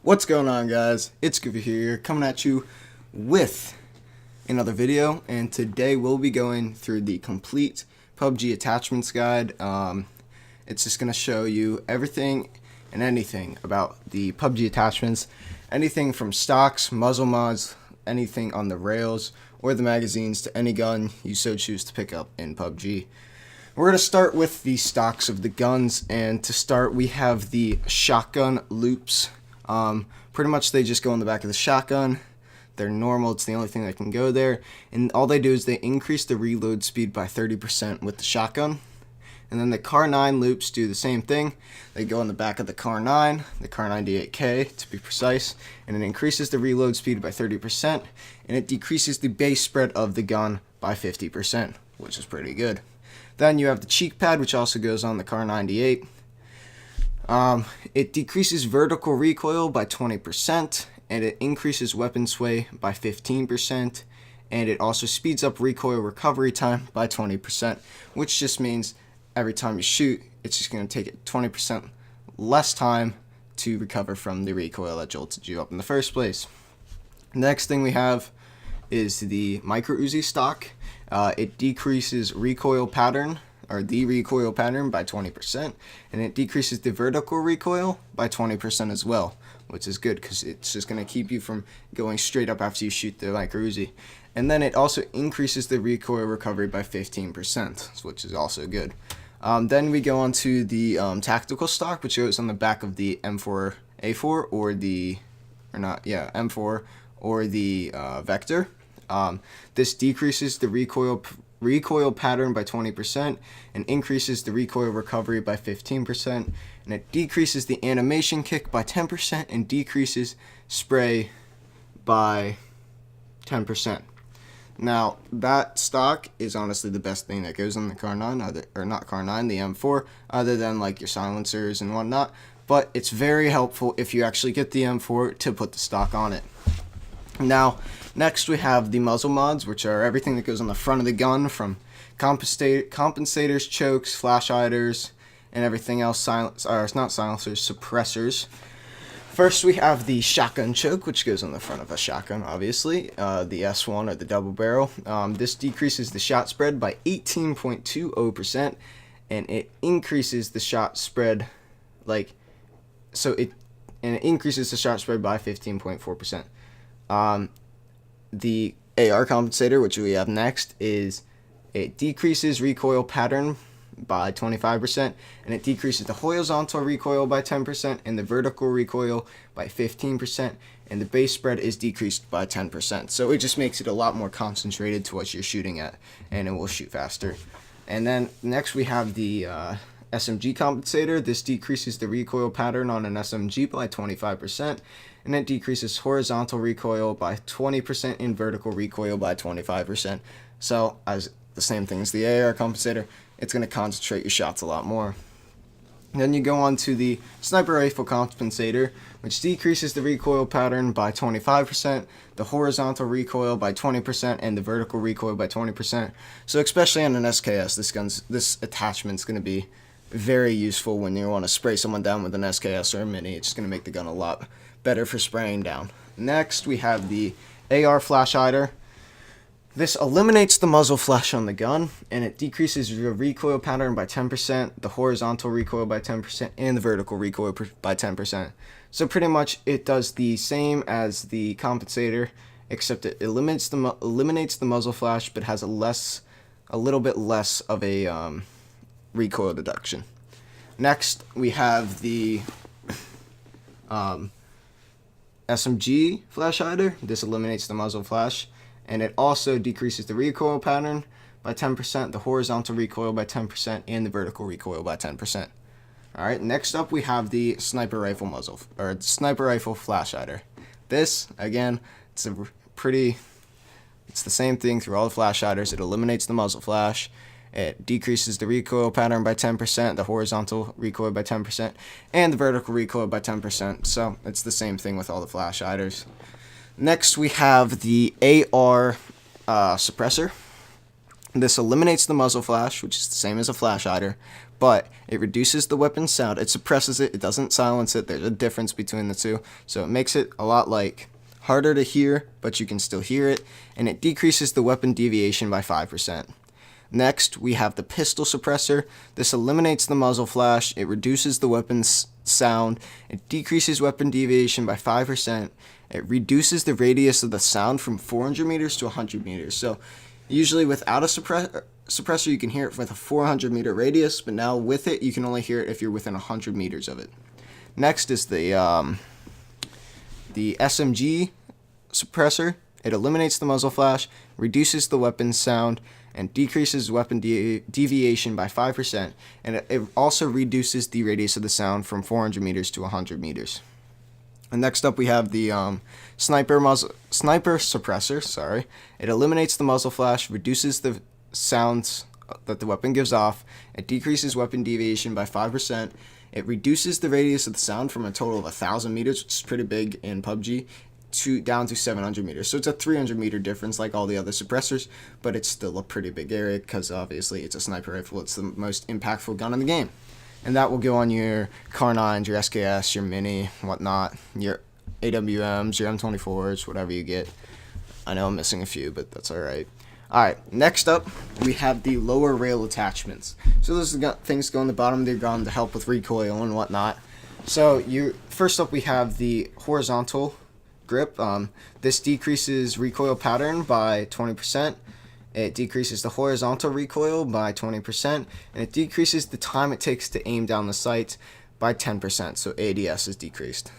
What's going on, guys? It's Goofy here, coming at you with another video, and today we'll be going through the complete PUBG attachments guide. It's just going to show you everything and anything about the PUBG attachments, anything from stocks, muzzle mods, anything on the rails, or the magazines to any gun you so choose to pick up in PUBG. We're going to start with the stocks of the guns, and to start we have the shotgun loops. Pretty much they just go in the back of the shotgun. They're normal, it's the only thing that can go there, and all they do is they increase the reload speed by 30% with the shotgun. And then the Car 9 loops do the same thing. They go in the back of the Car 9, the Car 98K to be precise, and it increases the reload speed by 30%, and it decreases the base spread of the gun by 50%, which is pretty good. Then you have the cheek pad, which also goes on the Car 98. It decreases vertical recoil by 20%, and it increases weapon sway by 15%, and it also speeds up recoil recovery time by 20%, which just means every time you shoot, it's just going to take it 20% less time to recover from the recoil that jolted you up in the first place. Next thing we have is the micro Uzi stock. It decreases recoil pattern, or the recoil pattern, by 20%, and it decreases the vertical recoil by 20% as well, which is good because it's just going to keep you from going straight up after you shoot the micro Uzi. And then it also increases the recoil recovery by 15%, which is also good. Then we go on to the tactical stock, which goes on the back of the M4A4 or the, M4 or the Vector. This decreases the recoil pattern by 20% and increases the recoil recovery by 15%, and it decreases the animation kick by 10% and decreases spray by 10%. Now, that stock is honestly the best thing that goes on the Car 9, the M4, other than like your silencers and whatnot, but it's very helpful if you actually get the M4 to put the stock on it. Now, next we have the muzzle mods, which are everything that goes on the front of the gun, from compensators, chokes, flash hiders, and everything else. It's not silencers, suppressors. First we have the shotgun choke, which goes on the front of a shotgun, obviously, the S1 or the double barrel. This decreases the shot spread by 18.20%, and it increases the shot spread, it increases the shot spread by 15.4%. The AR compensator, which we have next, it decreases recoil pattern by 25%, and it decreases the horizontal recoil by 10% and the vertical recoil by 15%, and the base spread is decreased by 10%. So it just makes it a lot more concentrated to what you're shooting at, and it will shoot faster. And then next we have the SMG compensator. This decreases the recoil pattern on an SMG by 25%, and it decreases horizontal recoil by 20% and vertical recoil by 25%. So, as the same thing as the AR compensator, it's going to concentrate your shots a lot more. Then you go on to the sniper rifle compensator, which decreases the recoil pattern by 25%, the horizontal recoil by 20%, and the vertical recoil by 20%. So especially on an SKS, this attachment's going to be very useful when you want to spray someone down with an SKS or a mini. It's just going to make the gun a lot better for spraying down. Next, we have the AR flash hider. This eliminates the muzzle flash on the gun, and it decreases your recoil pattern by 10%, the horizontal recoil by 10%, and the vertical recoil by 10%. So pretty much it does the same as the compensator, except it eliminates the muzzle flash, but has a little bit less of a recoil deduction. Next, we have the SMG flash hider. This eliminates the muzzle flash, and it also decreases the recoil pattern by 10%, the horizontal recoil by 10%, and the vertical recoil by 10%. Alright, next up we have the sniper rifle flash hider. This, again, it's the same thing through all the flash hiders. It eliminates the muzzle flash. It decreases the recoil pattern by 10%, the horizontal recoil by 10%, and the vertical recoil by 10%. So it's the same thing with all the flash hiders. Next we have the AR suppressor. This eliminates the muzzle flash, which is the same as a flash hider, but it reduces the weapon's sound. It suppresses it. It doesn't silence it. There's a difference between the two. So it makes it a lot like harder to hear, but you can still hear it, and it decreases the weapon deviation by 5%. Next, we have the pistol suppressor. This eliminates the muzzle flash. It reduces the weapon's sound. It decreases weapon deviation by 5%. It reduces the radius of the sound from 400 meters to 100 meters. So usually without a suppressor, you can hear it with a 400 meter radius, but now with it, you can only hear it if you're within 100 meters of it. Next is the SMG suppressor. It eliminates the muzzle flash, reduces the weapon's sound, and decreases weapon deviation by 5%, and it also reduces the radius of the sound from 400 meters to 100 meters. And next up we have the sniper suppressor. Sorry, it eliminates the muzzle flash, reduces the sounds that the weapon gives off. It decreases weapon deviation by 5%. It reduces the radius of the sound from a total of 1,000 meters, which is pretty big in PUBG, down to 700 meters. So it's a 300 meter difference like all the other suppressors, but it's still a pretty big area because obviously it's a sniper rifle. It's the most impactful gun in the game. And that will go on your Car9s, your SKS, your Mini, whatnot, your AWMs, your M24s, whatever you get. I know I'm missing a few, but that's alright. Alright, next up, we have the lower rail attachments. So those are things go on the bottom of your gun to help with recoil and whatnot. So first up, we have the horizontal grip. This decreases recoil pattern by 20%. It decreases the horizontal recoil by 20%, and it decreases the time it takes to aim down the sights by 10%. So ADS is decreased.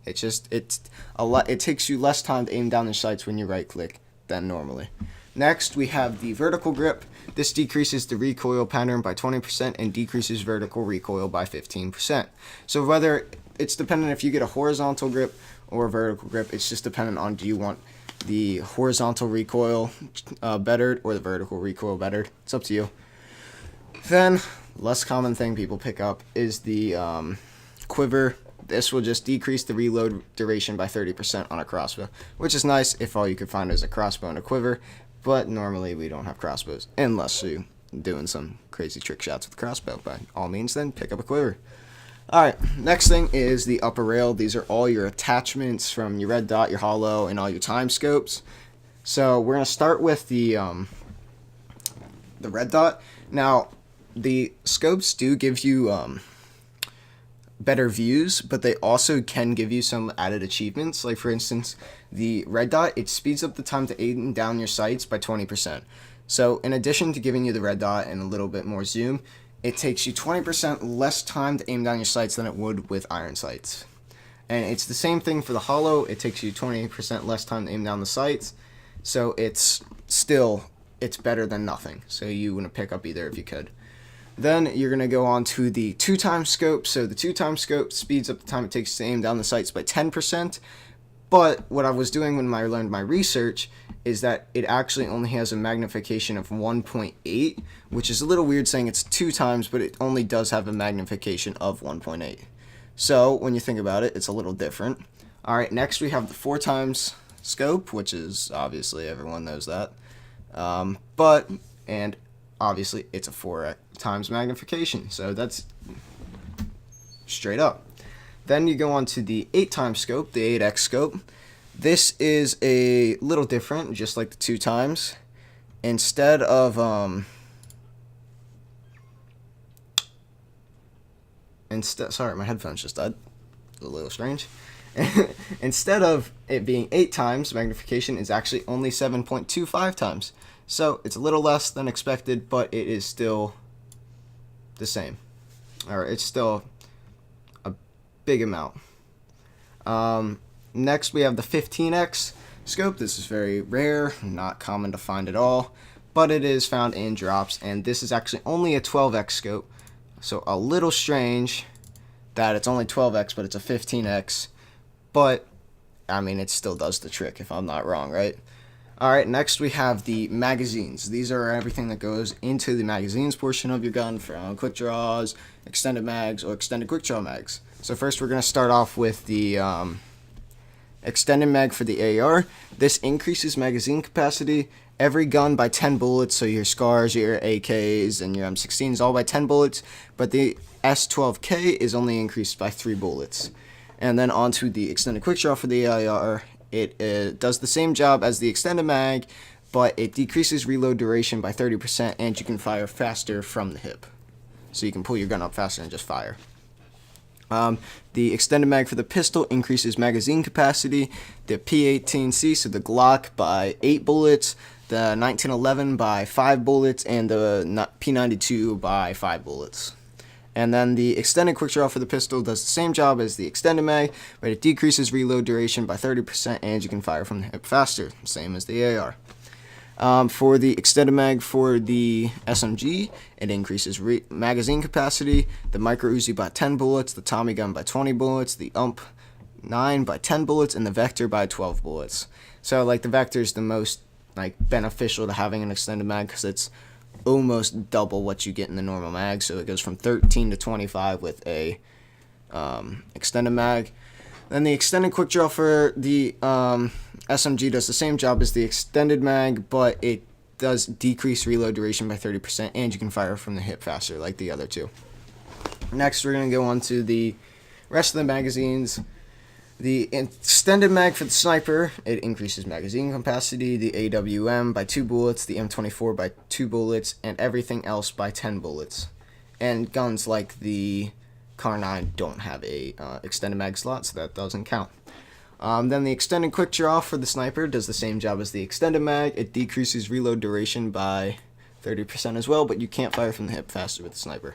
It's a lot. It takes you less time to aim down the sights when you right click than normally. Next, we have the vertical grip. This decreases the recoil pattern by 20% and decreases vertical recoil by 15%. So whether it's dependent if you get a horizontal grip or a vertical grip, it's just dependent on do you want the horizontal recoil bettered or the vertical recoil bettered. It's up to you. Then, less common thing people pick up is the quiver. This will just decrease the reload duration by 30% on a crossbow, which is nice if all you could find is a crossbow and a quiver, but normally we don't have crossbows unless you're doing some crazy trick shots with a crossbow. By all means, then pick up a quiver. Alright, next thing is the upper rail. These are all your attachments from your red dot, your hollow, and all your time scopes. So we're going to start with the red dot. Now, the scopes do give you better views, but they also can give you some added achievements. Like for instance, the red dot, it speeds up the time to aim down your sights by 20%. So in addition to giving you the red dot and a little bit more zoom, it takes you 20% less time to aim down your sights than it would with iron sights. And it's the same thing for the hollow. It takes you 20% less time to aim down the sights. So it's better than nothing. So you want to pick up either if you could. Then you're going to go on to the 2x scope. So the 2x scope speeds up the time it takes to aim down the sights by 10%. But what I was doing when I learned my research is that it actually only has a magnification of 1.8, which is a little weird saying it's 2 times, but it only does have a magnification of 1.8. So when you think about it, it's a little different. Alright, next we have the 4x scope, which is obviously everyone knows that. And obviously it's a 4 times magnification, so that's straight up. Then you go on to the 8x scope, the 8x scope. This is a little different, just like the 2 times. Instead of sorry, my headphones just died. A little strange. Instead of it being 8 times magnification, it's actually only 7.25 times. So it's a little less than expected, but it is still the same. Or it's still a big amount. Next, we have the 15x scope. This is very rare, not common to find at all, but it is found in drops, and this is actually only a 12x scope. So a little strange that it's only 12x, but it's a 15x. But, I mean, it still does the trick, if I'm not wrong, right? Alright, next we have the magazines. These are everything that goes into the magazines portion of your gun, from quick draws, extended mags, or extended quick draw mags. So first we're going to start off with the extended mag for the AR. This increases magazine capacity. Every gun by 10 bullets, so your SCARs, your AKs, and your M16s all by 10 bullets, but the S12K is only increased by 3 bullets. And then onto the extended quick draw for the AR. It does the same job as the extended mag, but it decreases reload duration by 30%, and you can fire faster from the hip. So you can pull your gun up faster and just fire. The extended mag for the pistol increases magazine capacity. The P18C, so the Glock, by 8 bullets. The 1911 by 5 bullets. And the P92 by 5 bullets. And then the extended quick draw for the pistol does the same job as the extended mag, but it decreases reload duration by 30%, and you can fire from the hip faster, same as the AR. For the extended mag for the SMG, it increases magazine capacity, the Micro Uzi by 10 bullets, the Tommy gun by 20 bullets, the UMP 9 by 10 bullets, and the Vector by 12 bullets. So like the Vector is the most like beneficial to having an extended mag because it's almost double what you get in the normal mag. So it goes from 13 to 25 with a extended mag. Then the extended quick draw for the SMG does the same job as the extended mag, but it does decrease reload duration by 30%, and you can fire from the hip faster like the other two. Next, we're going to go on to the rest of the magazines. The extended mag for the sniper, it increases magazine capacity, the AWM by 2 bullets, the M24 by 2 bullets, and everything else by 10 bullets. And guns like the Car9 don't have a extended mag slot, so that doesn't count. Then the extended quick draw for the sniper does the same job as the extended mag. It decreases reload duration by 30% as well, but you can't fire from the hip faster with the sniper.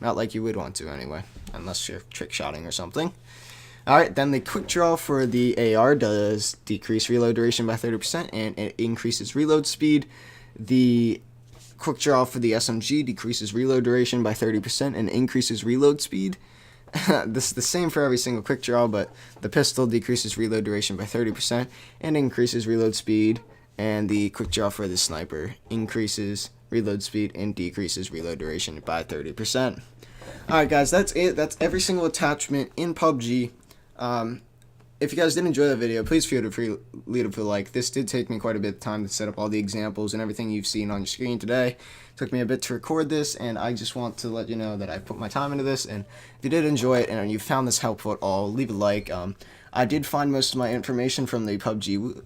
Not like you would want to anyway, unless you're trick shotting or something. Alright, then the quick draw for the AR does decrease reload duration by 30%, and it increases reload speed. The quick draw for the SMG decreases reload duration by 30% and increases reload speed. This is the same for every single quick draw, but the pistol decreases reload duration by 30% and increases reload speed, and the quick draw for the sniper increases reload speed and decreases reload duration by 30%. Alright guys, that's it. That's every single attachment in PUBG. If you guys did enjoy the video, please feel free to leave a like. This did take me quite a bit of time to set up all the examples and everything you've seen on your screen today. It took me a bit to record this, and I just want to let you know that I put my time into this, and if you did enjoy it and you found this helpful at all, leave a like. I did find most of my information from the PUBG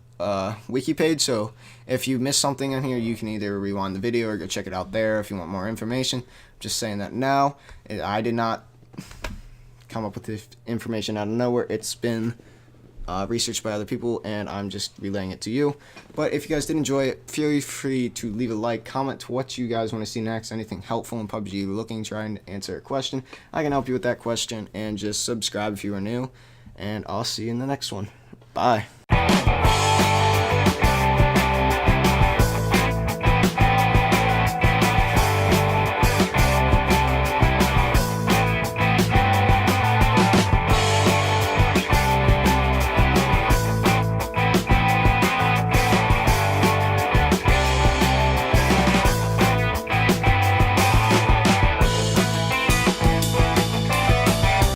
wiki page, so if you missed something in here, you can either rewind the video or go check it out there if you want more information. Just saying that now. I did not come up with this information out of nowhere. It's been researched by other people, and I'm just relaying it to you. But if you guys did enjoy it, feel free to leave a like, comment what you guys want to see next, anything helpful in PUBG you're looking, trying to answer a question. I can help you with that question, and just subscribe if you are new, and I'll see you in the next one. Bye.